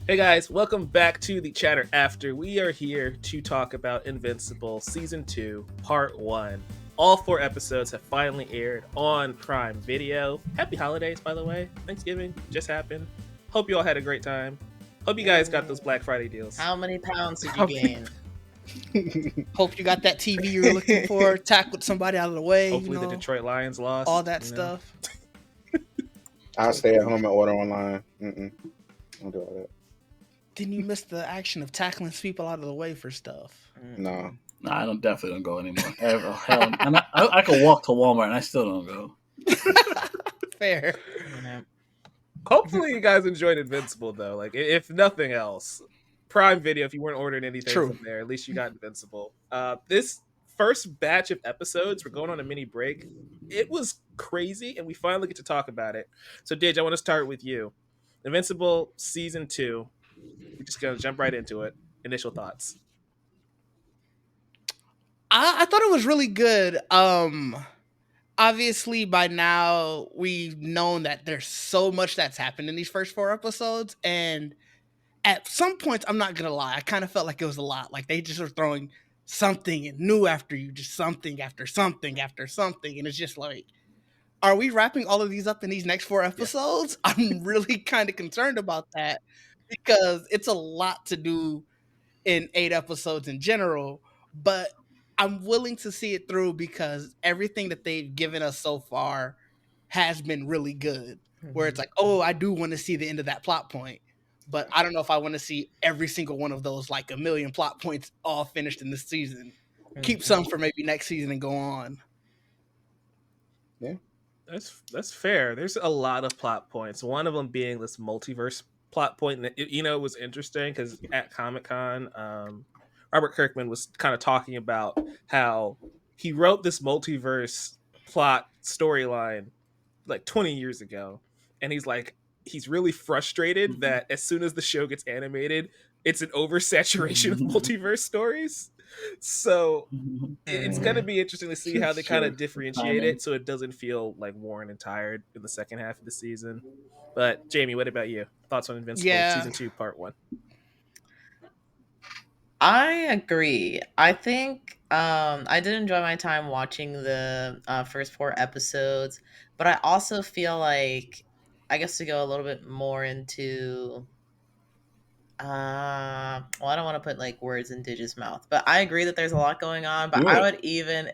Hey guys, welcome back to the Chatter After. We are here to talk about Invincible Season 2, Part 1. All 4 episodes have finally aired on Prime Video. Happy holidays, by the way. Thanksgiving just happened. Hope you all had a great time. Hope you guys got those Black Friday deals. How many pounds did you gain? Hope you got that TV you were looking for. Tackled somebody out of the way. Hopefully the Detroit Lions lost. All that stuff. I'll stay at home and order online. Don't do all that. Didn't you miss the action of tackling people out of the way for stuff? No. I definitely don't go anymore. Hell, and I could walk to Walmart and I still don't go. Fair. Hopefully you guys enjoyed Invincible though. Like if nothing else, Prime Video. If you weren't ordering anything from there, at least you got Invincible. This first batch of episodes, we're going on a mini break. It was crazy, and we finally get to talk about it. So, Didge, I want to start with you. Invincible Season 2. We're just going to jump right into it. Initial thoughts. I thought it was really good. Obviously, by now, we've known that there's so much that's happened in these first 4 episodes, and at some points, I'm not going to lie, I kind of felt like it was a lot. Like, they just were throwing something new after you, just something after something after something, and it's just like, are we wrapping all of these up in these next 4 episodes? Yeah. I'm really kind of concerned about that because it's a lot to do in 8 episodes in general, but I'm willing to see it through because everything that they've given us so far has been really good, where it's like, oh, I do want to see the end of that plot point, but I don't know if I want to see every single one of those, like a million plot points all finished in this season. Keep some for maybe next season and go on. Yeah. That's fair. There's a lot of plot points. One of them being this multiverse plot point. And it was interesting because at Comic-Con, Robert Kirkman was kind of talking about how he wrote this multiverse plot storyline like 20 years ago. And he's really frustrated that as soon as the show gets animated, it's an oversaturation of multiverse stories. So it's going to be interesting to see how they kind of differentiate it so it doesn't feel like worn and tired in the second half of the season. But Jamie, what about you? Thoughts on Invincible Season 2, Part 1? I agree. I think I did enjoy my time watching the first 4 episodes, but I also feel like, I guess to go a little bit more into I don't want to put like words in Didge's mouth, but I agree that there's a lot going on. But I would even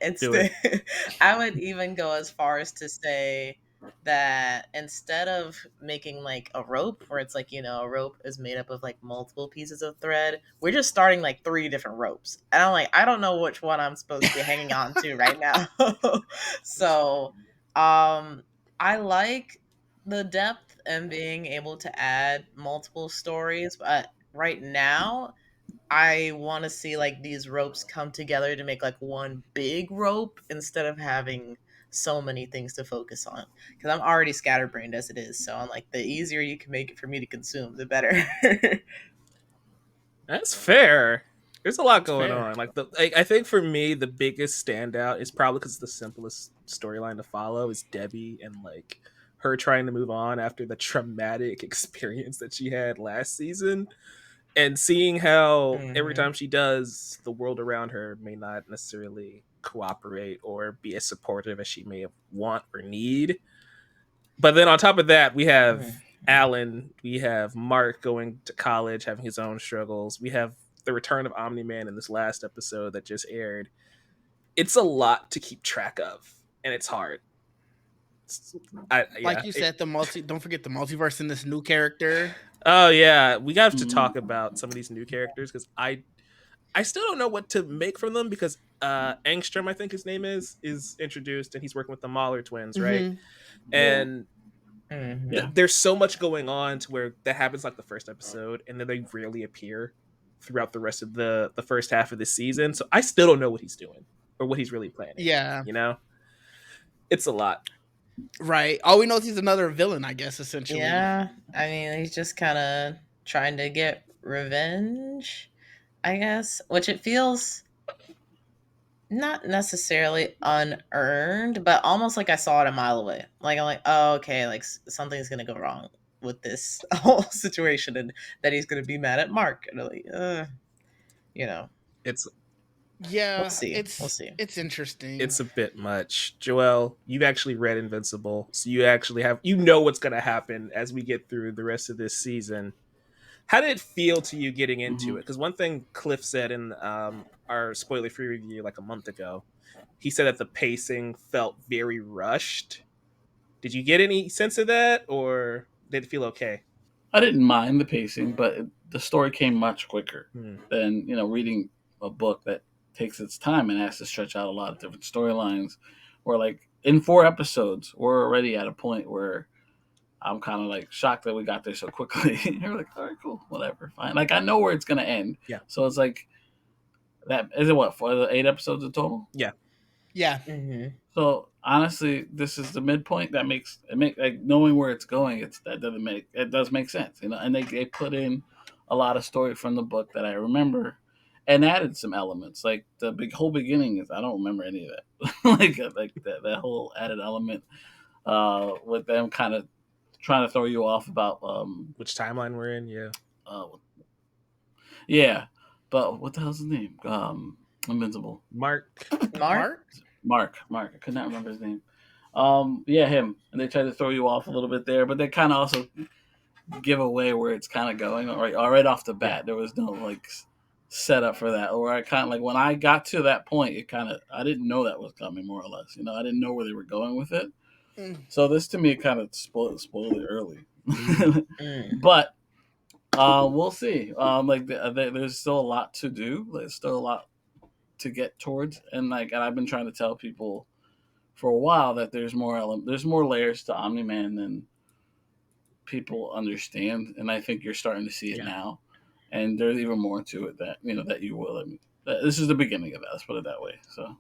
I would even go as far as to say that instead of making like a rope where it's like, a rope is made up of like multiple pieces of thread, we're just starting like 3 different ropes. And I'm like, I don't know which one I'm supposed to be hanging on to right now. So I like the depth and being able to add multiple stories, but right now I want to see like these ropes come together to make like one big rope instead of having so many things to focus on, because I'm already scatterbrained as it is. So I'm like, the easier you can make it for me to consume, the better. That's fair. There's a lot going on. I think for me, the biggest standout is probably because the simplest storyline to follow is Debbie and like her trying to move on after the traumatic experience that she had last season, and seeing how every time she does, the world around her may not necessarily cooperate or be as supportive as she may want or need. But then on top of that, we have Alan, we have Mark going to college, having his own struggles. We have the return of Omni-Man in this last episode that just aired. It's a lot to keep track of, and it's hard. You said, don't forget the multiverse in this new character. Oh yeah, we got to talk about some of these new characters because I still don't know what to make from them, because Angstrom, I think his name is introduced, and he's working with the Mahler twins, right? And there's so much going on to where that happens like the first episode, and then they rarely appear throughout the rest of the first half of the season. So I still don't know what he's doing or what he's really planning. Yeah, it's a lot. Right. All we know is he's another villain, I guess, essentially. Yeah. I mean, he's just kind of trying to get revenge, I guess, which it feels not necessarily unearned, but almost like I saw it a mile away. Like, I'm like, oh, okay, like something's going to go wrong with this whole situation, and that he's going to be mad at Mark. And like, It's we'll see. It's interesting. It's a bit much. Joelle, you've actually read Invincible, so you know what's going to happen as we get through the rest of this season. How did it feel to you getting into it? Because one thing Cliff said in our spoiler-free review like a month ago, he said that the pacing felt very rushed. Did you get any sense of that, or did it feel okay? I didn't mind the pacing, but the story came much quicker than reading a book that takes its time and has to stretch out a lot of different storylines. Or like in 4 episodes, we're already at a point where I'm kind of like shocked that we got there so quickly. You're like, all right, cool, whatever, fine. Like I know where it's gonna end. Yeah. So it's like that. Is it what 8 episodes in total? Yeah. Yeah. Mm-hmm. So honestly, this is the midpoint. That makes like knowing where it's going. It does make sense, And they put in a lot of story from the book that I remember, and added some elements. Like the whole beginning is I don't remember any of that. like that whole added element with them kind of trying to throw you off about which timeline we're in. Yeah. Yeah, but what the hell's his name? Invincible. Mark. I could not remember his name. Yeah, him. And they try to throw you off a little bit there, but they kind of also give away where it's kind of going. Right off the bat, there was no like setup for that. Or I kind of like when I got to that point, I didn't know that was coming, more or less. I didn't know where they were going with it. So this to me kind of spoiled it early. But we'll see. There's still a lot to do. There's still a lot to get towards, and I've been trying to tell people for a while that there's more layers to Omni-Man than people understand, and I think you're starting to see it now. And there's even more to it that you will. This is the beginning of that. Let's put it that way. So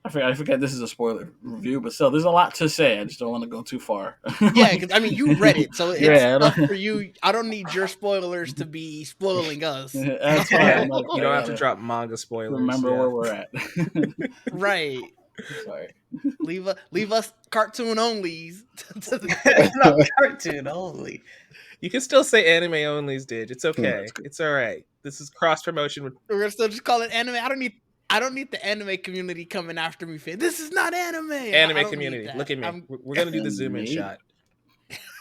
I forget this is a spoiler review, but still, there's a lot to say. I just don't want to go too far. Yeah, because you read it, so it's tough for you. I don't need your spoilers to be spoiling us. That's fine. You don't have to drop manga spoilers. Remember where we're at. Right. Sorry. Leave us cartoon onlys. Not cartoon only. You can still say anime onlys, Didge. It's okay. It's all right. This is cross promotion. We're gonna still just call it anime. I don't need the anime community coming after me. This is not anime. Anime community, look at me. We're gonna do the zoom in shot.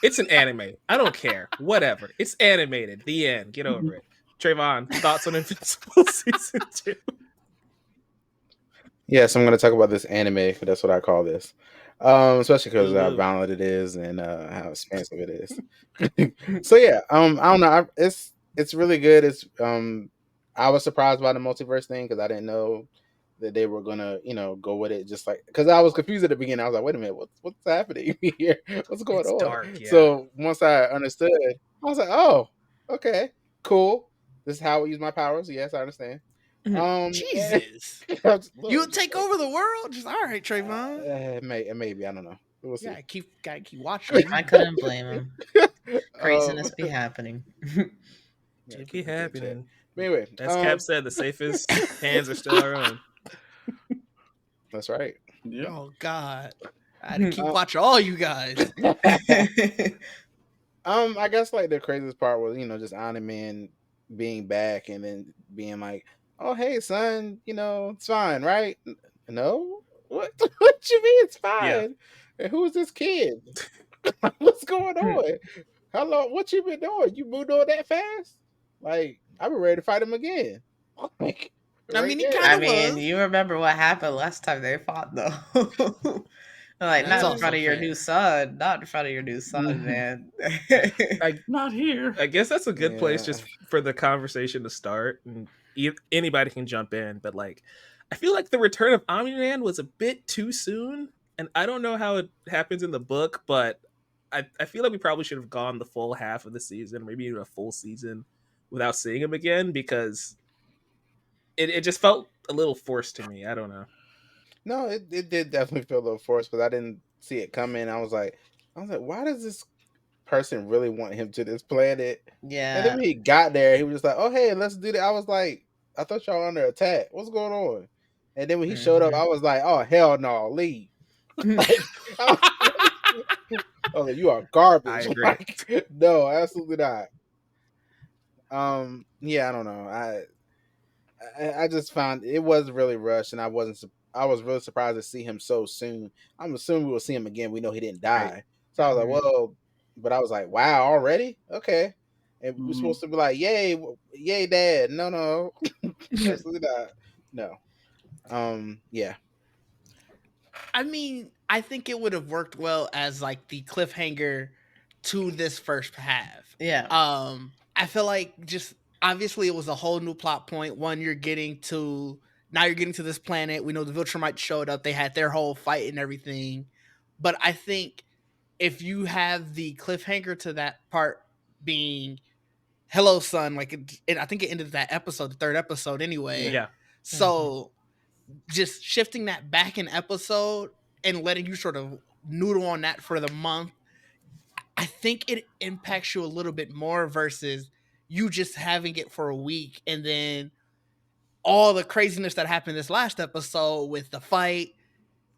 It's an anime. I don't care. Whatever. It's animated. The end. Get over it. Trevon, thoughts on Invincible season 2? Yes, I'm going to talk about this anime. That's what I call this, especially because how violent it is and how expansive it is. So yeah, I don't know. It's really good. It's I was surprised by the multiverse thing because I didn't know that they were gonna go with it. Just like because I was confused at the beginning. I was like, wait a minute, what's happening here? What's going on? Dark, yeah. So once I understood, I was like, oh, okay, cool. This is how I use my powers. Yes, I understand. Jesus, you take over the world. Just all right, Trevon. Maybe I don't know. We'll see. Yeah, keep watching. I couldn't blame him. Craziness be happening. It be happening. Anyway, as Cap said, the safest hands are still our own. That's right. Yeah. Oh God, I had to keep watching all you guys. I guess like the craziest part was just Omni-Man being back and then being like, oh, hey, son, it's fine, right? No? What you mean it's fine? Yeah. And who's this kid? What's going on? How long? What you been doing? You moved on that fast? Like, I've been ready to fight him again. Like, you remember what happened last time they fought, though. Like, not in front of your new son. Not in front of your new son, man. Not here. I guess that's a good place just for the conversation to start. And anybody can jump in, but I feel like the return of Omni-Man was a bit too soon, and I don't know how it happens in the book, but I feel like we probably should have gone the full half of the season, maybe even a full season, without seeing him again, because it just felt a little forced to me. I don't know. No, it did definitely feel a little forced because I didn't see it coming. I was like, why does this person really want him to this planet? Yeah. And then when he got there, he was just like, oh, hey, let's do that. I was like, I thought y'all were under attack. What's going on? And then when he showed up, I was like, oh, hell no, leave. was like, you are garbage. I agree. Like, no, absolutely not. Yeah, I don't know. I just found it was really rushed, and I was really surprised to see him so soon. I'm assuming we'll see him again. We know he didn't die, Right. so I was like, well, but I was like, wow, already? Okay. And we're Mhm. supposed to be like, yay, yay, dad. No, absolutely not. No. Yeah. I mean, I think it would have worked well as like the cliffhanger to this first half. Yeah. I feel like just obviously it was a whole new plot point. One, you're getting to this planet. We know the Viltrumites showed up. They had their whole fight and everything. But I think if you have the cliffhanger to that part being hello son, like I think it ended that episode, the third episode anyway. Yeah. So just shifting that back in episode and letting you sort of noodle on that for the month, I think it impacts you a little bit more versus you just having it for a week and then all the craziness that happened this last episode with the fight.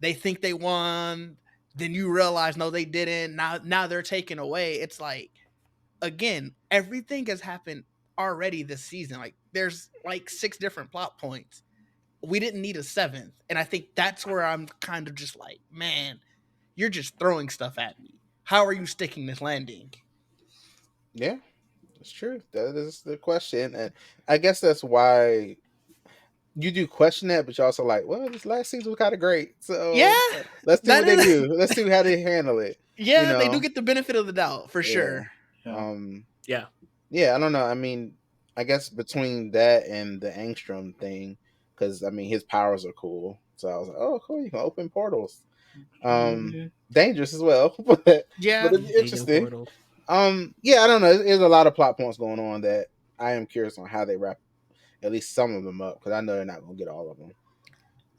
They think they won, then you realize no, they didn't. Now they're taken away. It's like, again, everything has happened already this season. Like there's like 6 different plot points. We didn't need a 7th. And I think that's where I'm kind of just like, man, you're just throwing stuff at me. How are you sticking this landing? Yeah, it's true. That is the question. And I guess that's why you do question that, but you're also like, well, this last season was kind of great. So Yeah, let's see what they do. Let's see how they handle it. Yeah, they do get the benefit of the doubt for sure. Yeah. Yeah, I don't know. I mean, I guess between that and the Angstrom thing, because I mean his powers are cool. So I was like, oh, cool, you can open portals. Dangerous as well, but it's interesting. Yeah, I don't know. There's a lot of plot points going on that I am curious on how they wrap at least some of them up, because I know they're not going to get all of them.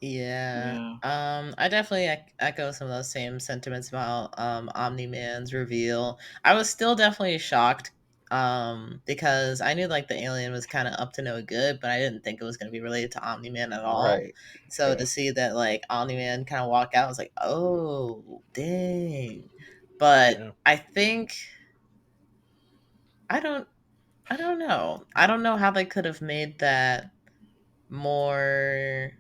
Yeah. I definitely echo some of those same sentiments about Omni-Man's reveal. I was still definitely shocked because I knew like the alien was kind of up to no good, but I didn't think it was going to be related to Omni-Man at all. Right. So to see that like Omni-Man kind of walk out, I was like, oh, dang. But I think I don't know. I don't know how they could have made that more.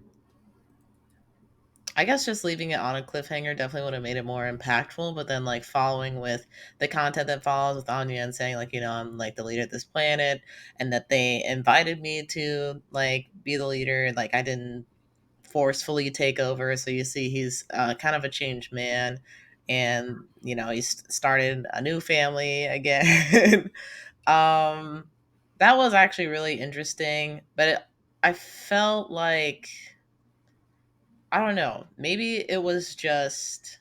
I guess just leaving it on a cliffhanger definitely would have made it more impactful, but then like following with the content that follows with Anya and saying like, you know, I'm like the leader of this planet and that they invited me to like be the leader. Like I didn't forcefully take over. So you see he's kind of a changed man and, you know, he's started a new family again. That was actually really interesting, but I felt like, I don't know. Maybe it was just,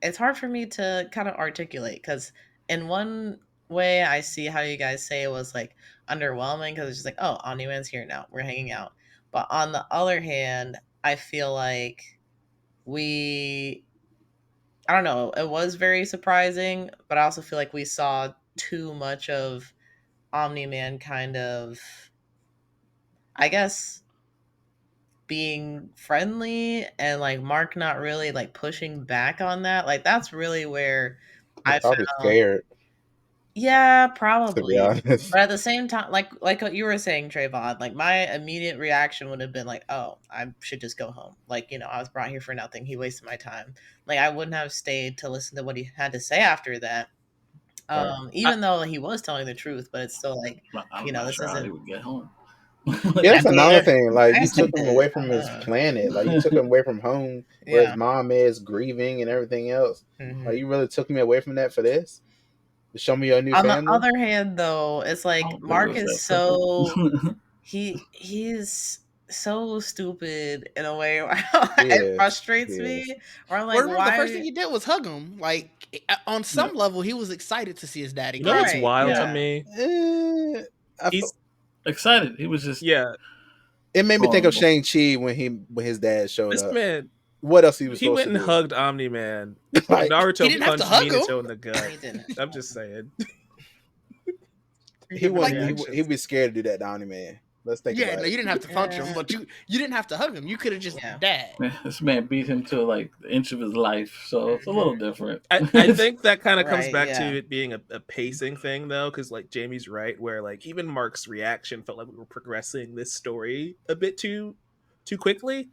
it's hard for me to kind of articulate because in one way I see how you guys say it was like underwhelming because it's just like, oh, Omni-Man's here now. We're hanging out. But on the other hand, I feel like I don't know, it was very surprising, but I also feel like we saw too much of Omni-Man kind of, I guess, being friendly and like Mark not really like pushing back on that. Like that's really where They're I probably found, scared. yeah, To be probably. honest. But at the same time, like what you were saying, Trevon, like my immediate reaction would have been like, oh, I should just go home. Like, you know, I was brought here for nothing. He wasted my time. Like I wouldn't have stayed to listen to what he had to say after that. Even though he was telling the truth, but it's still like, I'm you know, not this sure how isn't. he would get home. Yeah, that's another thing. Like, you that's took him away from his planet. Like, you took him away from home, where his mom is grieving and everything else. Like, you really took me away from that for this? To show me your new On family? the other hand, though, it's like Mark is so he's so stupid in a way where it frustrates me. Or I'm like, well, remember, why? the first thing he did was hug him. Like on some level, he was excited to see his daddy. You know what's wild to me? He's excited. He was just It made me think of Shang-Chi when his dad showed this up. Man, what else he was he supposed went to and do? hugged Omni-Man. Like, Naruto he didn't have to punched hug Minato him. in the gut. He didn't. I'm just saying. he would be scared to do that to Omni-Man. Let's think about no, it. you didn't have to punch him, but you didn't have to hug him. You could have just dad. This man beat him to like the inch of his life, so it's a little different. I think that kind of comes Right, back yeah. to it being a pacing thing, though, because like Jamie's right, where like even Mark's reaction felt like we were progressing this story a bit too quickly,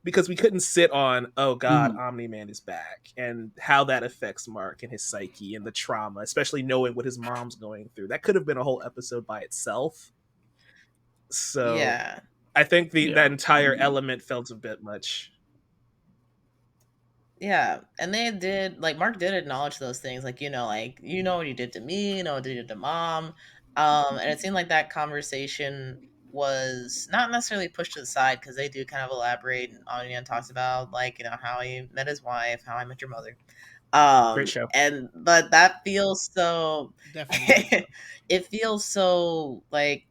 because we couldn't sit on, oh god, Omni-Man is back, and how that affects Mark and his psyche and the trauma, especially knowing what his mom's going through. That could have been a whole episode by itself. So Yeah. I think that entire element felt a bit much. Yeah, and they did, like, Mark did acknowledge those things, like, what you did to me, what you did to mom, and it seemed like that conversation was not necessarily pushed to the side, because they do kind of elaborate, and Anya talks about, like, how he met his wife, how I met your mother, Great show. but that feels so, Definitely. it feels so, like,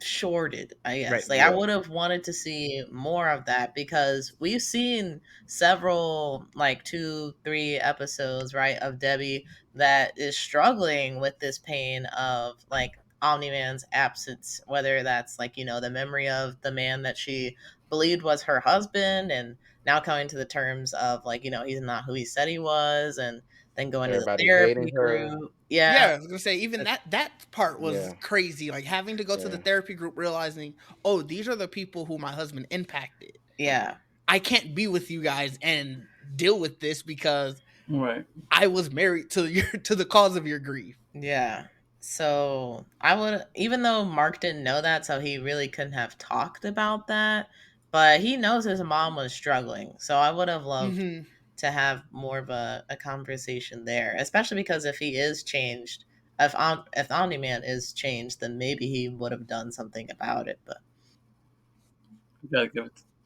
shorted, I guess. Right. Like, Yeah. I would have wanted to see more of that, because we've seen several, like 2-3 episodes, right, of Debbie that is struggling with this pain of like Omni-Man's absence, whether that's like, the memory of the man that she believed was her husband, and now coming to the terms of like, he's not who he said he was, and then going to the Everybody therapy hating her. group. Yeah, I was gonna say even that part was Yeah. crazy. Like having to go to the therapy group, realizing, oh, these are the people who my husband impacted. Yeah. I can't be with you guys and deal with this because Right. I was married to the cause of your grief. Yeah. So I would, even though Mark didn't know that, so he really couldn't have talked about that, but he knows his mom was struggling. So I would have loved to have more of a conversation there, especially because if he is changed, if Omni-Man is changed, then maybe he would have done something about it. But you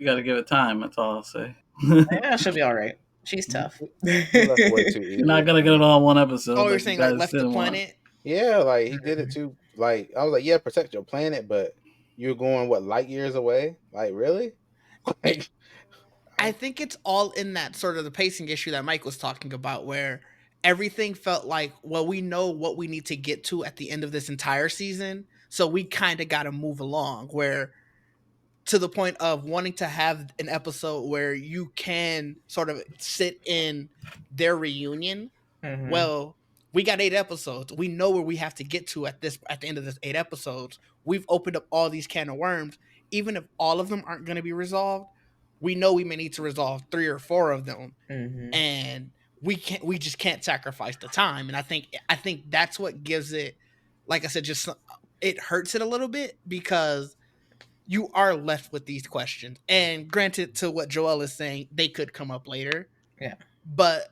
gotta give it time. That's all I'll say. yeah, she'll be all right. She's tough. He left way too easy. You're not gonna get it all in one episode. Oh, you're saying like left the planet? Yeah, like he did it too. Like I was like, yeah, protect your planet, but you're going light years away. Like really? Like, I think it's all in that sort of the pacing issue that Mike was talking about, where everything felt like, well, we know what we need to get to at the end of this entire season, so we kind of got to move along. Where to the point of wanting to have an episode where you can sort of sit in their reunion. Well, we got 8 episodes. We know where we have to get to at the end of this 8 episodes. We've opened up all these can of worms. Even if all of them aren't going to be resolved, we know we may need to resolve 3 or 4 of them, and we just can't sacrifice the time. And I think that's what gives it, like I said, just it hurts it a little bit, because you are left with these questions. And granted, to what Joel is saying, they could come up later. Yeah. But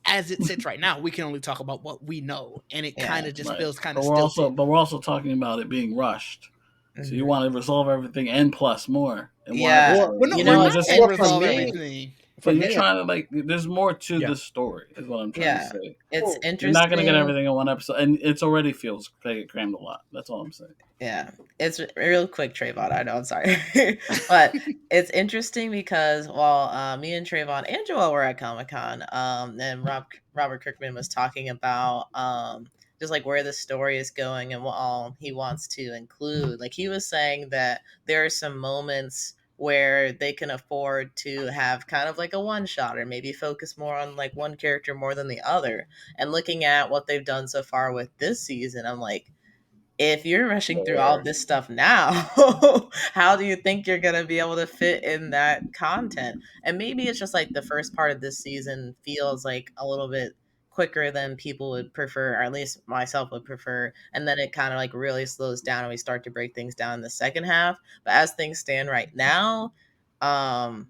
as it sits right now, we can only talk about what we know, and it kind of just feels kind of stilted. But we're also talking about it being rushed. So you want to resolve everything and plus more. And we're not saying resolve everything. But you're trying to, like, there's more to the story, is what I'm trying to say. It's interesting. You're not going to get everything in one episode, and it's already feels like it crammed a lot. That's all I'm saying. Yeah, it's real quick, Trevon. I know, I'm sorry, but it's interesting because while me and Trevon and Joel were at Comic-Con, and Robert Kirkman was talking about just like where the story is going and what all he wants to include. Like he was saying that there are some moments where they can afford to have kind of like a one shot, or maybe focus more on like one character more than the other. And looking at what they've done so far with this season, I'm like, if you're rushing through all this stuff now, how do you think you're going to be able to fit in that content? And maybe it's just like the first part of this season feels like a little bit quicker than people would prefer, or at least myself would prefer. And then it kind of like really slows down and we start to break things down in the second half. But as things stand right now, and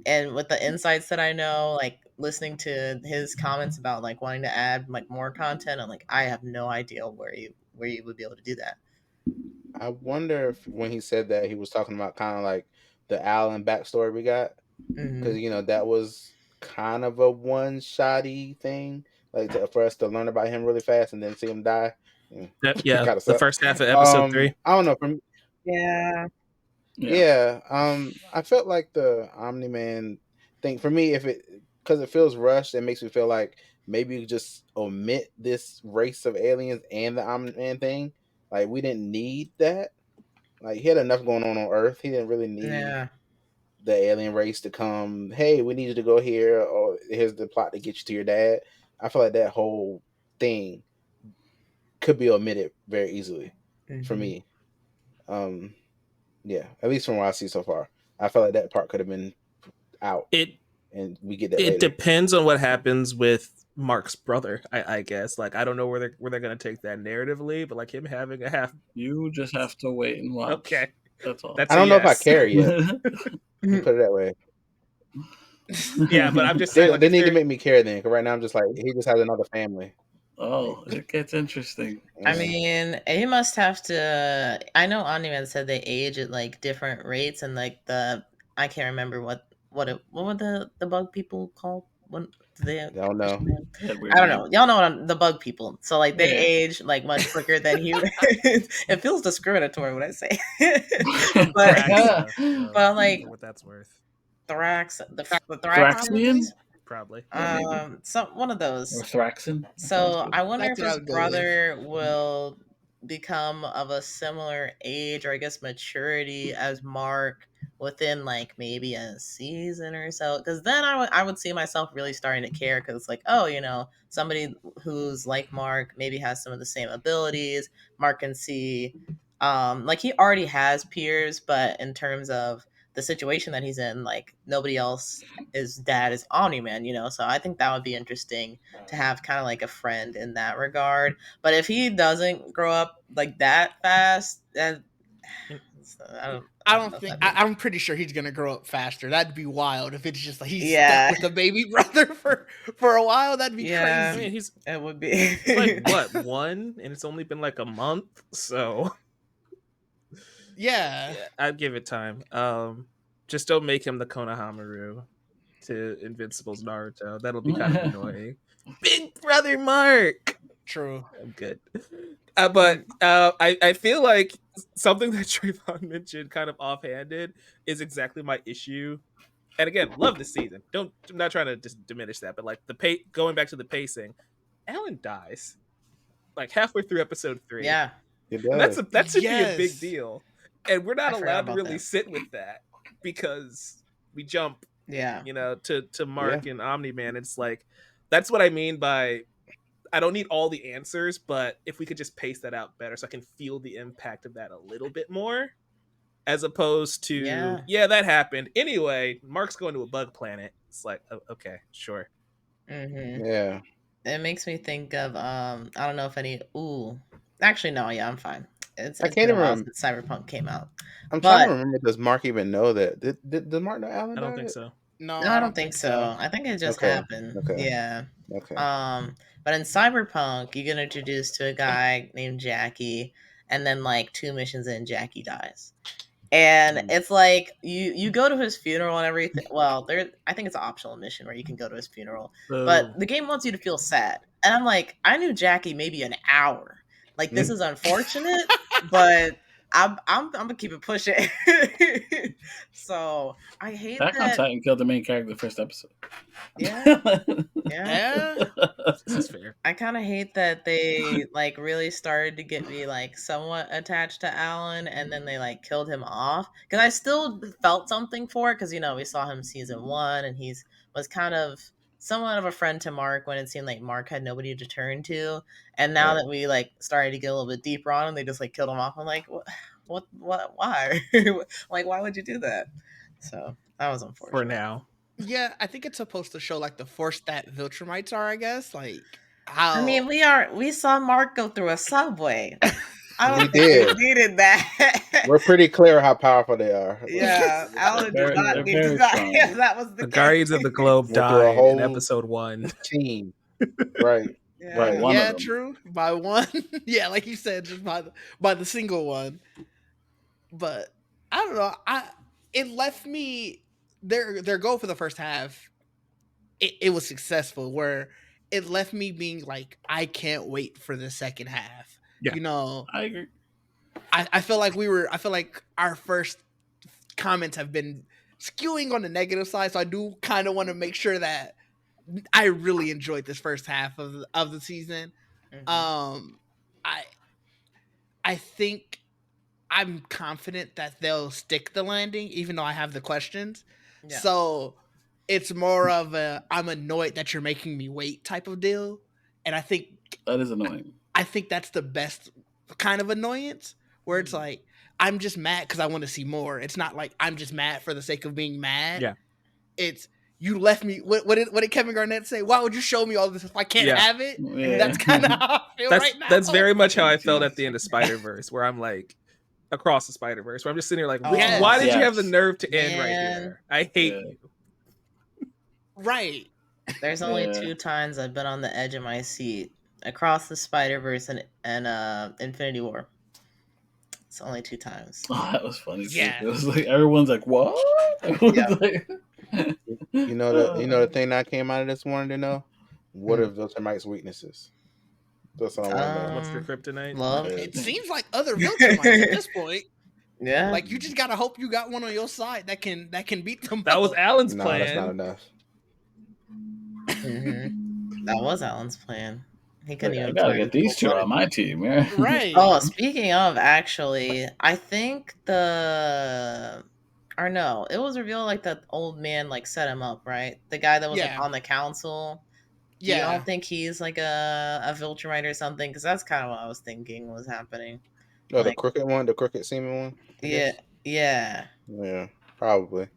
with the insights that I know, like listening to his comments about like wanting to add like more content, I'm like, I have no idea where you would be able to do that. I wonder if when he said that, he was talking about kind of like the Alan backstory we got, because that was kind of a one-shotty thing, like for us to learn about him really fast and then see him die. Yeah, the first half of episode 3. I don't know. From Yeah. I felt like the Omni-Man thing for me, because it feels rushed, it makes me feel like maybe you just omit this race of aliens and the Omni-Man thing. Like we didn't need that. Like he had enough going on Earth. He didn't really need the alien race to come. Hey, we need you to go here, or here's the plot to get you to your dad. I feel like that whole thing could be omitted very easily for me. Yeah, at least from what I see so far, I feel like that part could have been out. And we get that later. It depends on what happens with Mark's brother, I guess. Like, I don't know where they're gonna take that narratively, but like him having a half. You just have to wait and watch. Okay, that's all. I don't know if I care yet. You put it that way. Yeah, but I'm just saying, like, they need to make me care then, because right now I'm just like, he just has another family. Oh, it gets interesting. I mean, he must have to. I know Omni-Man said they age at like different rates, and like I can't remember what were the bug people called? What they? I don't know. I don't know. Y'all know the bug people. So like they age like much quicker than humans. It feels discriminatory when I say, but like what that's worth. The Thraxians? Probably. One of those. Or Thraxin. So I wonder if his brother will become of a similar age, or I guess maturity, as Mark within like maybe a season or so. Because then I would see myself really starting to care, because it's like, oh, somebody who's like Mark maybe has some of the same abilities. Mark can see, like he already has peers, but in terms of the situation that he's in, like nobody else his dad is Omni-Man, so I think that would be interesting to have kind of like a friend in that regard. But if he doesn't grow up like that fast, then I'm pretty sure he's gonna grow up faster. That'd be wild if it's just like he's stuck with a baby brother for a while. That'd be crazy. I mean, it would be like what, 1, and it's only been like a month, so yeah, I'd give it time. Just don't make him the Konohamaru to Invincible's Naruto. That'll be kind of annoying. Big brother Mark. True. I'm good. But I feel like something that Trevon mentioned kind of offhanded is exactly my issue. And again, love the season. I'm not trying to just diminish that, but like going back to the pacing, Alan dies like halfway through episode 3. Yeah. And that should be a big deal. And we're not allowed to really sit with that, because we jump to Mark and Omni-Man. It's like, that's what I mean by, I don't need all the answers, but if we could just pace that out better so I can feel the impact of that a little bit more, as opposed to that happened anyway, Mark's going to a bug planet. It's like, oh, okay, sure. Yeah, it makes me think of I don't know if actually no, I'm fine. I can't even remember since Cyberpunk came out. I'm trying to remember. Does Mark even know that? Did Mark know Alan? I don't think so. No, I don't think so. I think it just happened. Okay. Yeah. Okay. But in Cyberpunk, you get introduced to a guy named Jackie, and then like 2 missions in, Jackie dies. And it's like you go to his funeral and everything. Well, I think it's an optional mission where you can go to his funeral, but the game wants you to feel sad. And I'm like, I knew Jackie maybe an hour. Like, this is unfortunate, but I'm gonna keep it pushing. So I hate that. Attack on Titan killed the main character the first episode. Yeah. This is fair. I kind of hate that they like really started to get me like somewhat attached to Alan, and then they like killed him off, because I still felt something for it, because we saw him season 1, and was kind of somewhat of a friend to Mark when it seemed like Mark had nobody to turn to. And now that we like started to get a little bit deeper on him, they just like killed him off. I'm like, what why? Like, why would you do that? So that was unfortunate. For now. Yeah, I think it's supposed to show like the force that Viltrumites are, I guess. Like how, I mean, we saw Mark go through a subway. I don't think we needed that. We're pretty clear how powerful they are. Yeah, Alan did not need to die. Yeah, that was the Guardians of the Globe died in episode 1. Team. Right. Yeah. Right. Yeah, true. By one. Yeah, like you said, just by the single one. But I don't know. It left me their goal for the first half. It was successful, where it left me being like, I can't wait for the second half. Yeah. I agree. I feel like our first comments have been skewing on the negative side, so I do kind of want to make sure that I really enjoyed this first half of the season. Mm-hmm. I think I'm confident that they'll stick the landing, even though I have the questions. Yeah. So it's more of a I'm annoyed that you're making me wait type of deal. And I think That is annoying. I think that's the best kind of annoyance, where it's like I'm just mad because I want to see more. It's not like I'm just mad for the sake of being mad. Yeah. It's you left me. What did Kevin Garnett say? Why would you show me all this if I can't have it? Yeah. That's kind of how I feel right now. That's very much how I felt at the end of Spider-Verse, where I'm like, across the Spider-Verse, where I'm just sitting here like, Yes. why did you have the Yes. nerve to end right Man. here? I hate Yeah. you. Right. There's only Yeah. 2 times I've been on the edge of my seat: Across the Spider-Verse and Infinity War. It's only 2 times. Oh, that was funny. Yeah. It was like everyone's like, "What?" Everyone's Yeah. like, You know the thing that came out of this morning to know? What are Viltrumite's weaknesses? That's all I want to know. What's their kryptonite? Love. It seems like other Viltrumites at this point. Yeah. Like you just gotta hope you got one on your side that can beat them. That was both. Alan's No, plan. that's not enough. That was Alan's plan. He couldn't I even gotta find get these 2 full on my team, man. Right. Oh, speaking of, actually, I think it was revealed like that old man like set him up, right? The guy that was like Yeah. on the council. Yeah. You don't think he's like a Viltrumite or something? Because that's kind of what I was thinking was happening. Oh, the Like- crooked one, the crooked semen one. I Yeah, guess? yeah. Yeah, probably.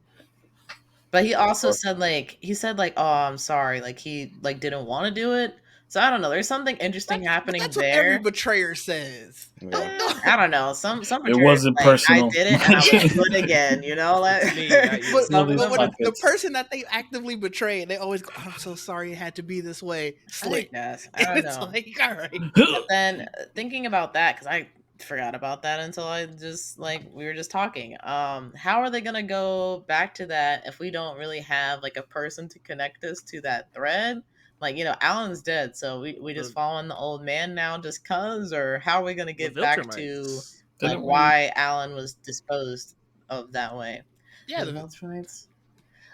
But he also said oh, I'm sorry, like he like didn't want to do it. So I don't know. There's something interesting happening That's there. what every betrayer says. Yeah. I don't know. Some It betrayers, wasn't like, personal. I did it and I would do it again. You know, like It's me, not you. But, some Well, of but them, when the pockets. person that they actively betray, they always go, "I'm so sorry it had to be this way." Slick. yes, I don't It's know. like, all right. But then thinking about that, because I forgot about that until I just we were just talking. How are they gonna go back to that if we don't really have like a person to connect us to that thread? Like, Alan's dead, so we just following the old man now just cuz, or how are we gonna get back to Viltrumites. Didn't we- why Alan was disposed of that way? Yeah, The Viltrumites.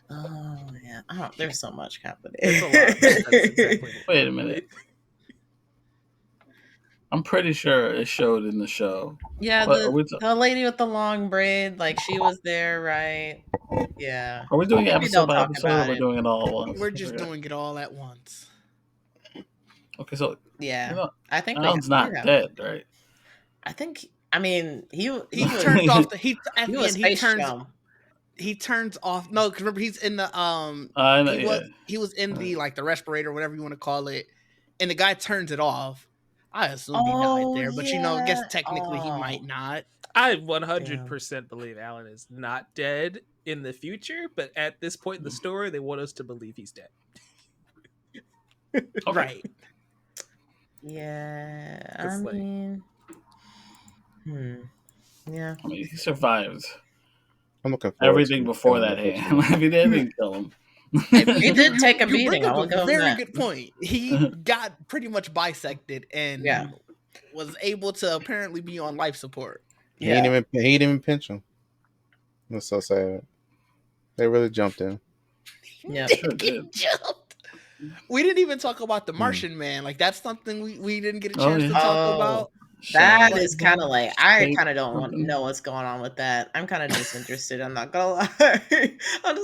Oh yeah, there's so much happening. It's a lot. That's exactly it. Wait a minute. I'm pretty sure it showed in the show. Yeah, What, are we the lady with the long braid, like she was there, right? Yeah. Are we doing Maybe episode they'll by talk episode, or about we're it. doing it all at once? we're just doing it all at once. Okay, so Yeah. you know, I think Alan's not yeah. dead, right? I think. I mean, he He was turns off the at he the was end. Space Jam. He turns off. No, because remember he's in the I know, he was in the like the respirator, whatever you want to call it, and the guy turns it off. I assume he died there, but I guess technically he might not. I 100% believe Alan is not dead in the future, but at this point in the story, they want us to believe he's dead. Okay. Right. Yeah. I 'Cause, like- mean. Yeah. I mean, he survived I'm looking forward everything to before killing that the hand. If he didn't kill him. He did take a You bring beating. I up will a give him very that. good point. He got pretty much bisected and Yeah. was able to apparently be on life support. He didn't even pinch him. That's so sad. They really jumped in. Yeah. Sure did. Jumped. We didn't even talk about the Martian Man. Like that's something we didn't get a Oh, chance yeah. to talk Oh. about. That Shut is up. kind of like I Shape kind of don't something. know what's going on with that. I'm kind of disinterested. I'm not gonna lie. I'm just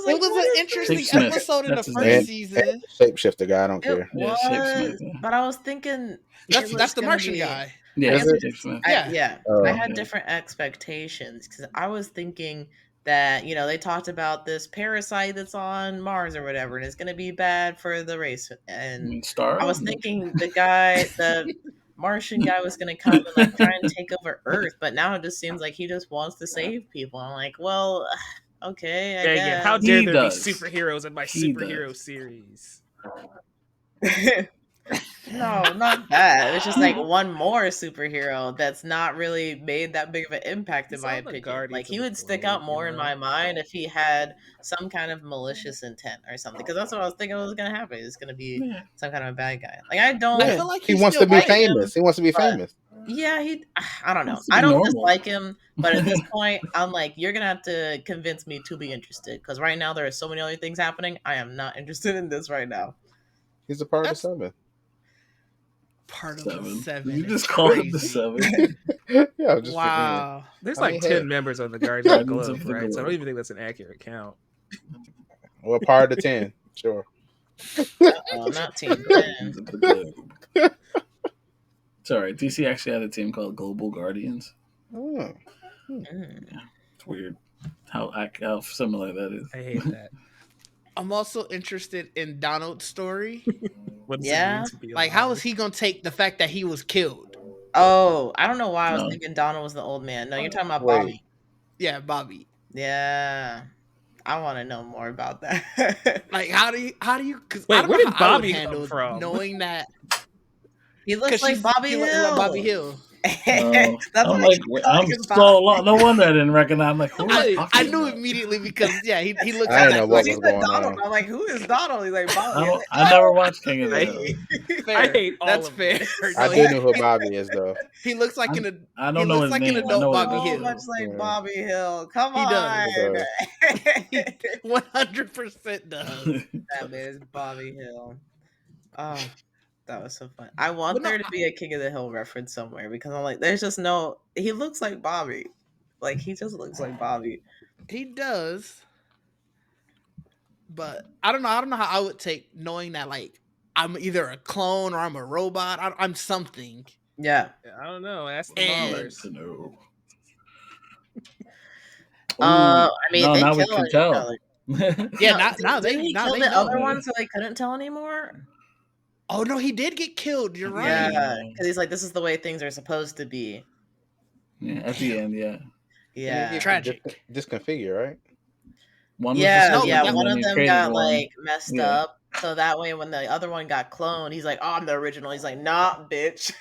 like, It was what an is interesting this? Shape Smith. episode in the That's his first name. season. Shapeshifter guy, I don't It care. Yeah, Shape was, Smith, yeah. but I was thinking That's it that's was the gonna Martian be- guy. Yeah, Is it? Shape Smith. Yeah. Oh. I had Yeah. different expectations because I was thinking that they talked about this parasite that's on Mars or whatever, and it's gonna be bad for the race. You And mean Star? I was thinking the Martian guy was gonna come and like try and take over Earth, but now it just seems like he just wants to save people. I'm like, well, okay, I Dang it, guess. how dare He there does. be superheroes in my He superhero does. series? No, not that. It's just like one more superhero that's not really made that big of an impact in He's my on the opinion. Guardians Like he of the would stick Globe, out more you in know? my mind if he had some kind of malicious intent or something. Because that's what I was thinking was gonna happen. It's gonna be Yeah. some kind of a bad guy. Like I don't. I feel like He he's wants still to be like him, famous. He wants to be but- famous. Yeah, I don't know. Wants to be I don't normal. dislike him, but at this point, I'm like, you're gonna have to convince me to be interested. Because right now there are so many other things happening. I am not interested in this right now. He's a part That's- of the 7. Part of Seven. the seven. You just is call it the crazy. seven. Yeah, just Wow. There's How many like 10 heads? members on the Guardians of the Guardians Globe, of the right? So I don't Globe. even think that's an accurate count. Well, part of the 10, sure. Not Team 10. Guardians of the Globe. It's all right. DC actually had a team called Global Guardians. Oh. It's weird how similar that is. I hate that. I'm also interested in Donald's story. What does Yeah. it mean to be Like, alive? how is he gonna take the fact that he was killed? Oh, I don't know why I was No. thinking Donald was the old man. No, you're talking about Wait. Bobby. Yeah, Bobby. Yeah. I want to know more about that. Like, how do you? Because Wait, I don't where know did how Bobby I would come handle from? knowing that. He looks 'Cause like she's- Bobby he Hill. look like Bobby Hill. That's I'm what like, I keep calling I'm him so Bobby. no wonder I didn't recognize. I'm like, who I- is I talking knew about? immediately because he looks I like didn't know that. what Like, he was said going Donald. on. I'm like, who is Donald? He's like, Bobby. I never watched King of the I Hill. hate, Fair. I hate all That's of fair. this. I No, do know who Bobby is, though. he looks like I he don't know looks his like name. an I know adult his Bobby so Hill. much like Yeah. Bobby Hill. Come He does. on. He 100% does. That man is Bobby Hill. Oh, that was so fun. I want But no, there to be a King of the Hill reference somewhere because I'm like, there's just no. He looks like Bobby. Like, he just looks like Bobby. He does. But I don't know. I don't know how I would take knowing that like I'm either a clone or I'm a robot. I'm something. Yeah. I don't know. Ask the And- ballers. To know. I mean, no, they now we kill can each tell. other. Yeah, No, now didn't they he now kill they the know. other Yeah. one so they couldn't tell anymore? Oh no, he did get killed. You're right. Yeah, because he's like, this is the way things are supposed to be. Yeah, at the end, yeah. Yeah. Tragic. Disconfigure, right? One was Yeah, No, discovered, yeah. that and One then of he them created got one. like messed Yeah. up. So that way, when the other one got cloned, he's like, "Oh, I'm the original." He's like, "Nah, bitch."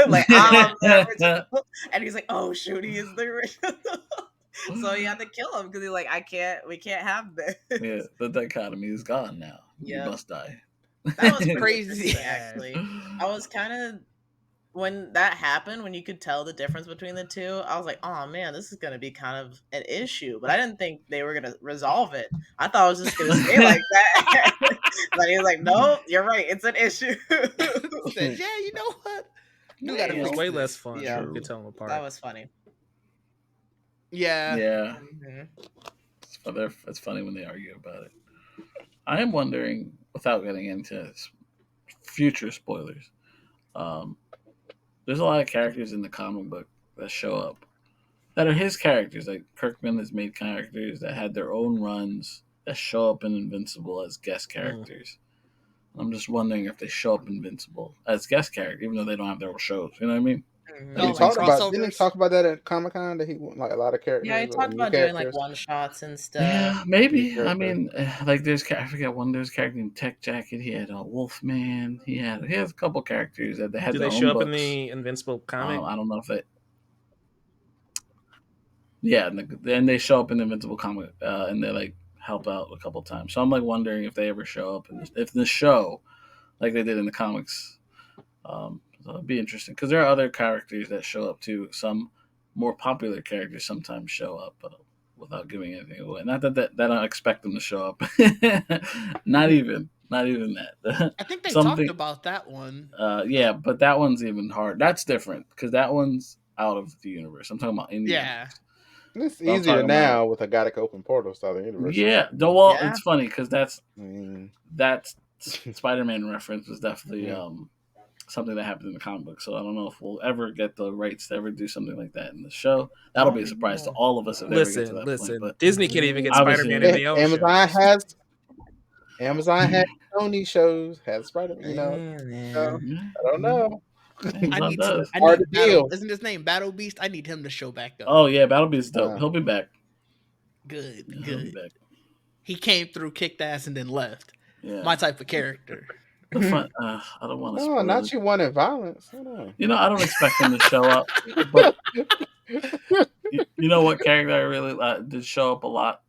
Like, I'm the original. And he's like, "Oh shoot, he is the original." So he had to kill him because he's like, we can't have this." Yeah, the dichotomy is gone now. Yeah. You must die. That was pretty Crazy. interesting, actually. I was kind of when that happened, when you could tell the difference between the two, I was like, "Oh man, this is gonna be kind of an issue." But I didn't think they were gonna resolve it. I thought it was just gonna stay like that. But he was like, "No, you're right. It's an issue." Said, yeah, you know what? You gotta It was fix way this. less fun. Yeah. You could tell them apart. That was funny. Yeah. Yeah, Mhm. it's funny when they argue about it. I am wondering, without getting into future spoilers, there's a lot of characters in the comic book that show up that are his characters. Like Kirkman has made characters that had their own runs that show up in Invincible as guest characters. I'm just wondering if they show up Invincible as guest characters, even though they don't have their own shows. You know what I mean? Mhm. No, Didn't he crossovers. talk about that at Comic-Con, that he like a lot of characters? Yeah, he or talked new about doing like characters? one shots and stuff. Yeah, maybe. Character. I mean, like I forget one. There's a character named Tech Jacket. He had a Wolfman. He has a couple characters that they had Do their they own show up books. in the Invincible comic? I don't know if they. Yeah, and then they show up in the Invincible comic, and they like help out a couple times. So I'm like wondering if they ever show up if the show, like they did in the comics. So it'd be interesting because there are other characters that show up too. Some more popular characters sometimes show up without giving anything away. Not that I don't expect them to show up. Not even that. I think they Something- talked about that one. Yeah, but that one's even hard. That's different because that one's out of the universe. I'm talking about in the Yeah. universe. It's I'm easier talking now with a guy that can open portals to other universes. Yeah, well, Yeah. it's funny because I mean, that Spider-Man reference was definitely Mhm. something that happened in the comic book. So I don't know if we'll ever get the rights to ever do something like that in the show. That'll be a surprise to all of us if they ever get to that Listen. point. Disney can't even get Obviously- Spider-Man in the ocean. Amazon has Sony shows, has Spider-Man. You know, Yeah. I don't know. I need does. Hard to Battle, deal. isn't his name Battle Beast? I need him to show back up. Oh yeah, Battle Beast dope. Wow. He'll be back. Good, He'll be good. back. He came through, kicked ass, and then left. Yeah. My type of character. The fun, I don't want to. No, not you wanting violence. Hold on. You know, I don't expect him to show up, but you know what character I really did show up a lot,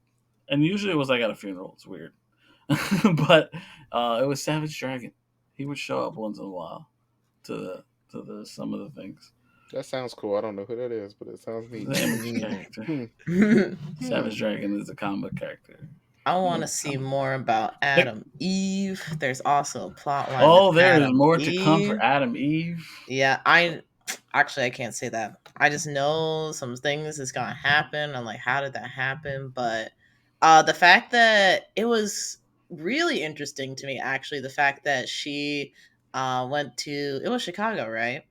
and usually it was like at a funeral. It's weird, but it was Savage Dragon. He would show up once in a while to the some of the things. That sounds cool. I don't know who that is, but it sounds neat. The image character. Savage Dragon is the comic character. I want to see more about Adam Eve. There's also a plot line. Oh, with there is Adam more Eve. to come for Adam Eve. Yeah, I can't say that. I just know some things is gonna happen. I'm like, how did that happen? But the fact that it was really interesting to me, actually, the fact that she went to, it was Chicago, right?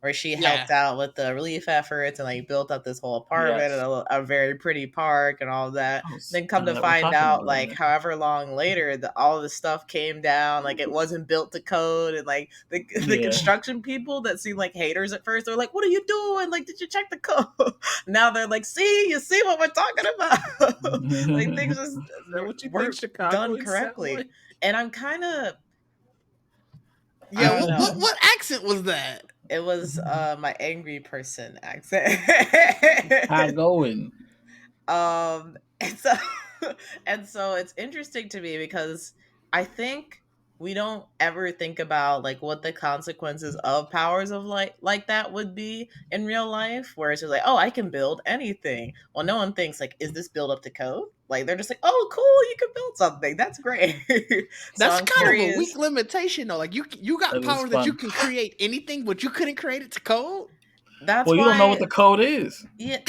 Where she helped out with the relief efforts and like built up this whole apartment and a very pretty park and all that. Then come to find out, like, however long later, all this stuff came down. Like, it wasn't built to code, and like the construction people that seemed like haters at first, they're like, "What are you doing? Like, did you check the code?" Now they're like, you see what we're talking about? Like, things just weren't done correctly. Like? And I'm kind of what accent was that? It was my angry person accent. How going? And so it's interesting to me because I think we don't ever think about like what the consequences of powers of like that would be in real life, where it's just like, oh, I can build anything. Well, no one thinks like, is this build up to code? Like, they're just like, oh, cool, you can build something. That's great. That's kind of a weak limitation though. Like, you got powers that you can create anything, but you couldn't create it to code. That's well, you don't know what the code is. Yeah.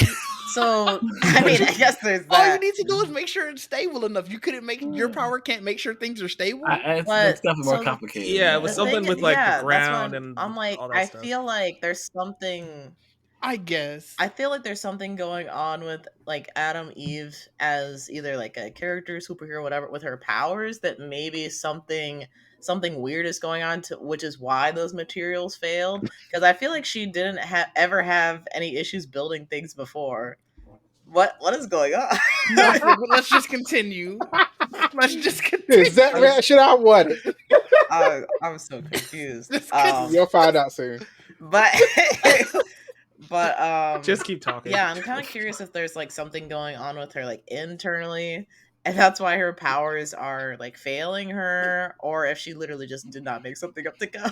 So I mean, I guess there's that. All you need to do is make sure it's stable enough. You couldn't make your power can't make sure things are stable. It's definitely more complicated. Yeah, it was something with like the ground and I'm like, all that stuff. feel like there's something. I guess I feel like there's something going on with like Adam Eve as either like a character, superhero, whatever, with her powers, that maybe something weird is going on, which is why those materials failed. Because I feel like she didn't ever have any issues building things before. What is going on? Let's just continue. Is that reaction I wanted? I'm so confused. You'll find out soon. But just keep talking. Yeah, I'm kind of curious if there's like something going on with her like internally, and that's why her powers are like failing her, or if she literally just did not make something up to go.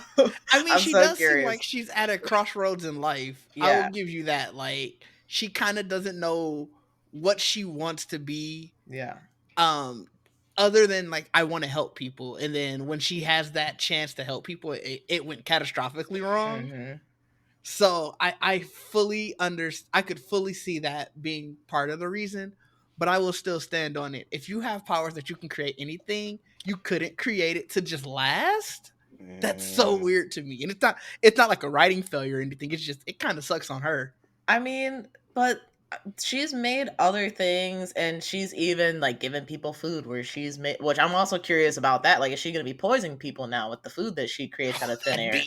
I mean, she does seem like she's at a crossroads in life. Yeah. I will give you that. Like, she kind of doesn't know what she wants to be. Yeah. Other than like, I want to help people, and then when she has that chance to help people, it went catastrophically wrong. Mm-hmm. So I could fully see that being part of the reason, but I will still stand on it. If you have powers that you can create anything, you couldn't create it to just last. That's so weird to me. And it's not like a writing failure or anything. It's just, it kind of sucks on her. I mean, but she's made other things, and she's even like given people food where she's made, which I'm also curious about that. Like, is she going to be poisoning people now with the food that she creates out of thin air?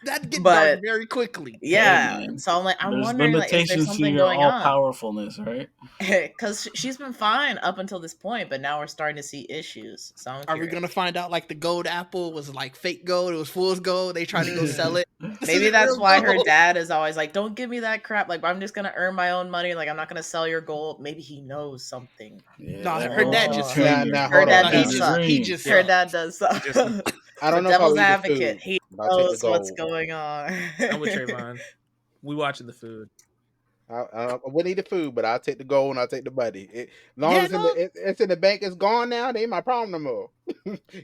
That gets dark very quickly. Yeah. So I'm like, I'm wondering, like, is there something going on? Powerfulness, right? Because she's been fine up until this point, but now we're starting to see issues. So are we going to find out like the gold apple was like fake gold? It was fool's gold. They tried to go sell it. Maybe that's why her dad is always like, don't give me that crap. Like, I'm just going to earn my own money. Like, I'm not going to sell your gold. Maybe he knows something. Yeah, no, her dad just her dad does suck. I don't know. Devil's advocate. He knows what's going on. I'm with Trevon. We watching the food. I wouldn't eat the food, but I'll take the gold and I'll take the money. As long as it's in the bank, it's gone now. They ain't my problem no more.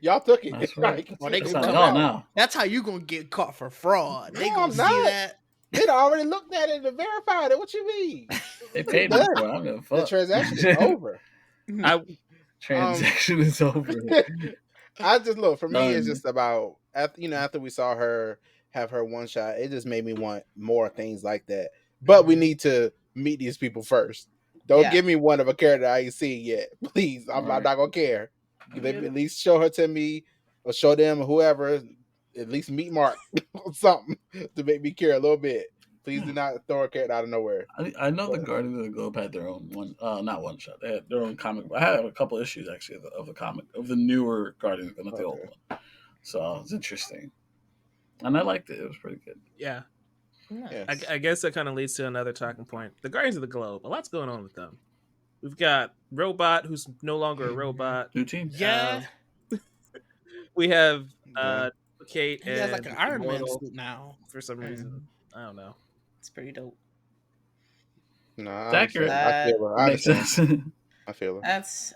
Y'all took it. That's right. Well, they gonna come out now. That's how you gonna get caught for fraud. They gonna see that. They'd already looked at it and verified it. What you mean? They paid me for it. I'm gonna fuck. The transaction is over. Transaction is over. I just look, for me, it's just about, after we saw her have her one shot, it just made me want more things like that. But we need to meet these people first. Don't give me one of a character I ain't seen yet. Please, I'm not gonna care. At least show her to me, or show them, whoever, at least meet Mark or something to make me care a little bit. Please do not throw a character out of nowhere. I know the Guardians of the Globe had their own not one shot. They had their own comic. I have a couple issues actually of the comic of the newer Guardians, but not the old one. So it's interesting, and I liked it. It was pretty good. Yeah. Nice. I guess that kind of leads to another talking point. The Guardians of the Globe. A lot's going on with them. We've got Robot, who's no longer a robot. New team. Yeah. We have Kate. He has like an Iron Man suit now for some reason. I don't know. It's pretty dope. No, it's accurate. I feel her. I feel her. That's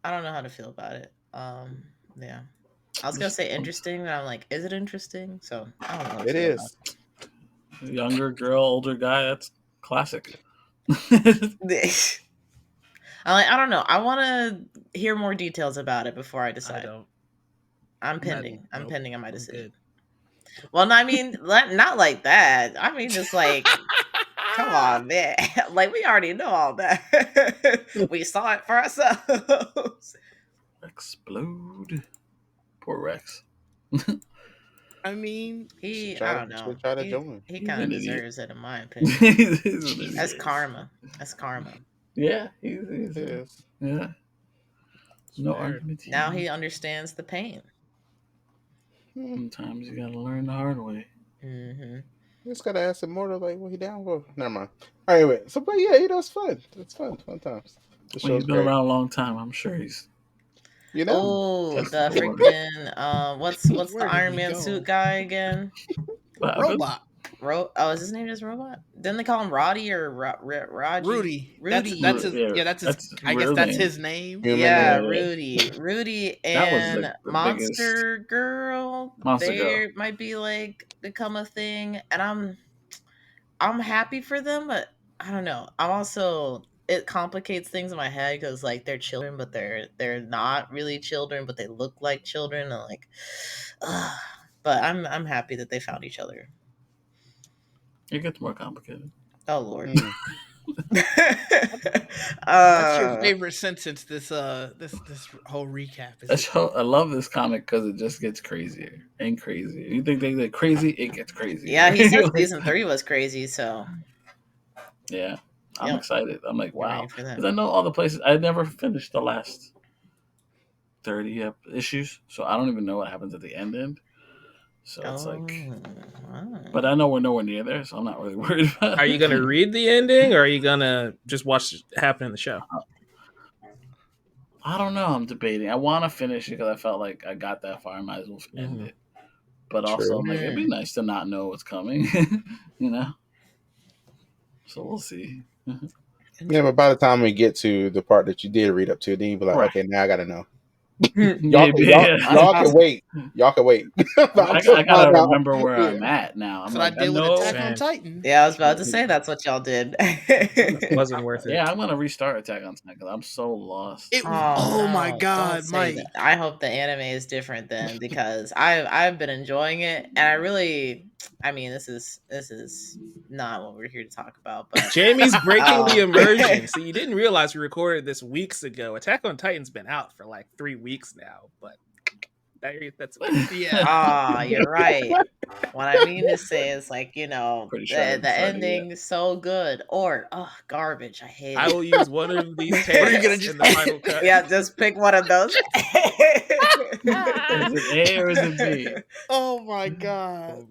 I don't know how to feel about it. Yeah. I was gonna say interesting, but I'm like, is it interesting? So I don't know how to It feel about is. Younger girl, older guy. That's classic. it. I'm like, I don't know. I want to hear more details about it before I decide. I'm pending. I'm pending on my decision. Well, no, I mean, not like that. I mean, just like, come on, man. Like, we already know all that. We saw it for ourselves. Explode. Poor Rex. I mean, I don't know. Should try to join. He He's kind of an idiot. deserves it, in my opinion. He's an idiot. That's karma. That's karma. Yeah, It is. yeah. No argument here. Now he understands the pain. Sometimes you gotta learn the hard way. Mm-hmm. Just gotta ask Immortal like what he down for. Never mind. All right, wait. So, but yeah, it's fun. It's fun times. The Well, he's show's been great. around a long time. I'm sure he's. You know. Oh, the That's the word. freaking what's the Where did Iron he Man go? suit guy again? Robot. Oh, is his name just Robot? Didn't they call him Roddy or Raji? Rudy. Rudy. That's his. Yeah, Yeah, that's his. that's I guess real that's name. his name. Human Yeah, name. Rudy That was, and like, the Monster Girl. Monster they Girl. might be like become a thing, and I'm happy for them, but I don't know. I'm also it complicates things in my head because like they're children, but they're not really children, but they look like children, and like, but I'm happy that they found each other. It gets more complicated. Oh Lord. That's your favorite sentence. This whole recap. I love this comic because it just gets crazier and crazier. You think they get crazy, it gets crazy. Yeah, he said season 3 was crazy, so yeah, I'm excited. I'm like, wow, for that. because I know all the places. I never finished the last 30 issues, so I don't even know what happens at the end. So it's like, but I know we're nowhere near there, so I'm not really worried about it. Are you going to read the ending, or are you going to just watch it happen in the show? I don't know. I'm debating. I want to finish it because I felt like I got that far. I might as well end it. But also, I'm like, it'd be nice to not know what's coming, you know? So we'll see. Yeah, but by the time we get to the part that you did read up to, then you'll be like, okay, now I got to know. Y'all can wait. Y'all can wait. I gotta remember where I'm at now. That's what I did with Attack on Titan. Yeah, I was about to say that's what y'all did. It wasn't worth it. Yeah, I'm gonna restart Attack on Titan because I'm so lost. Oh my god, Mike! I hope the anime is different then because I've been enjoying it, and I mean, this is not what we're here to talk about. But Jamie's breaking the immersion. So you didn't realize we recorded this weeks ago. Attack on Titan's been out for like 3 weeks now, but that's yeah. You're right. What I mean to say is like, you know, the ending is so good or garbage. I hate it. I will use one of these tags in the final cut. Yeah, just pick one of those. Is it A or is it B? Oh my god.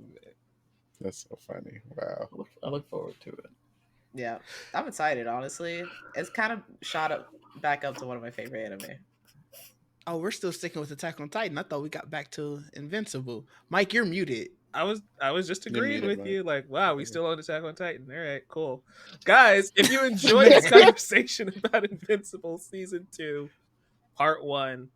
That's so funny. Wow. I look forward to it. Yeah. I'm excited, honestly. It's kind of shot back up to one of my favorite anime. Oh, we're still sticking with Attack on Titan. I thought we got back to Invincible. Mike, you're muted. I was just agreeing with you. Like, wow, we still on Attack on Titan. All right, cool. Guys, if you enjoyed this conversation about Invincible Season 2, Part 1,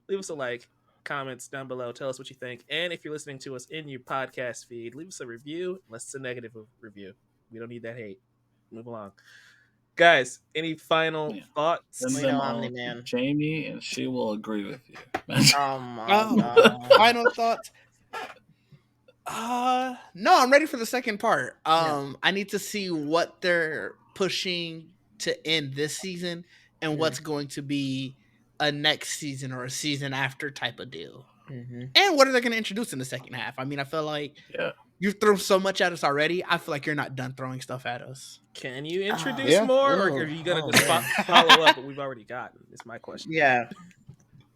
leave us a like, comments down below. Tell us what you think. And if you're listening to us in your podcast feed, leave us a review, unless it's a negative review. We don't need that hate. Move along. Guys, any final thoughts? Omni-Man. Jamie, and she will agree with you. Oh my god. Final thoughts? No, I'm ready for the second part. I need to see what they're pushing to end this season and what's going to be a next season or a season after type of deal. And what are they going to introduce in the second half? I mean, I feel like you've thrown so much at us already. I feel like you're not done throwing stuff at us. Can you introduce more, or are you going to just follow up what we've already gotten? Is my question. Yeah.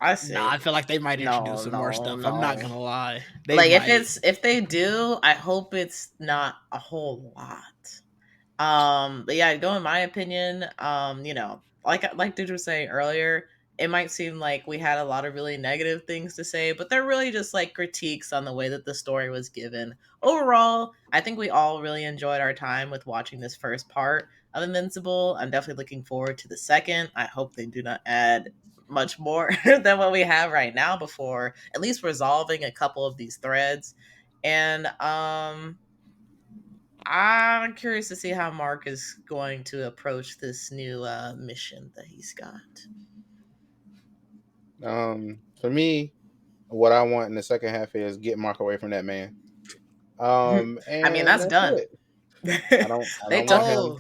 I see. I feel like they might introduce some more stuff. I'm not gonna lie. If they do, I hope it's not a whole lot. But yeah, go in my opinion. You know, like Didge was saying earlier, it might seem like we had a lot of really negative things to say, but they're really just like critiques on the way that the story was given. Overall, I think we all really enjoyed our time with watching this first part of Invincible. I'm definitely looking forward to the second. I hope they do not add much more than what we have right now before at least resolving a couple of these threads. And I'm curious to see how Mark is going to approach this new mission that he's got. For me, what I want in the second half is get Mark away from that man. And I mean, that's done. it. I don't They want took him.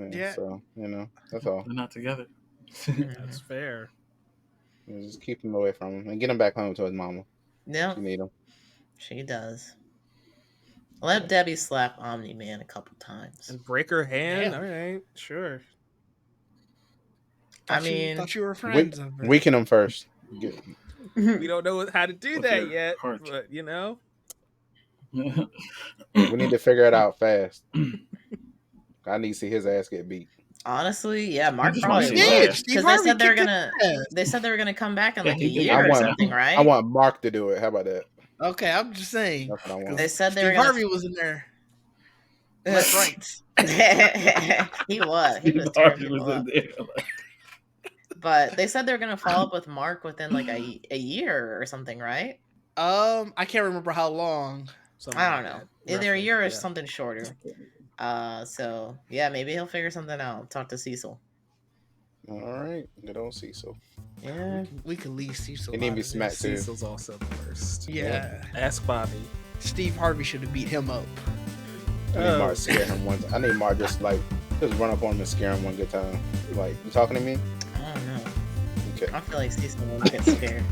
him. Yeah, so that's all. They're not together. That's fair. Just keep him away from him and get him back home to his mama. Yeah, You need him. she does. Let Debbie slap Omni-Man a couple times. And break her hand? Damn. All right, sure. I mean, thought you were friends. Weaken him first. We don't know how to do With that your yet, heart. but you know. We need to figure it out fast. I need to see his ass get beat. Honestly, yeah, Mark just probably wanna see would. Mark. Because they said they were gonna. They said they were gonna come back in like a he did. year or I something, right? want Mark to do it. How about that? Okay, I'm just saying. That's what I want. They said they Steve were gonna. Harvey was in there. That's right. He was. He was Steve Harvey tearing was people in up. there. But they said they were gonna follow up with Mark within like a year or something, right? I can't remember how long. Something I don't like know. that, Either a roughly, year or yeah. something shorter. So yeah, maybe he'll figure something out. Talk to Cecil. All right, good old Cecil. Yeah. We could leave Cecil. He need to out be of smacked this. too. Cecil's also the worst. Yeah. Ask Bobby. Steve Harvey should have beat him up. I need Mark to scare him once. I need Mark just run up on him and scare him one good time. Like, you talking to me? I don't know. Okay. I feel like Cecil will get scared.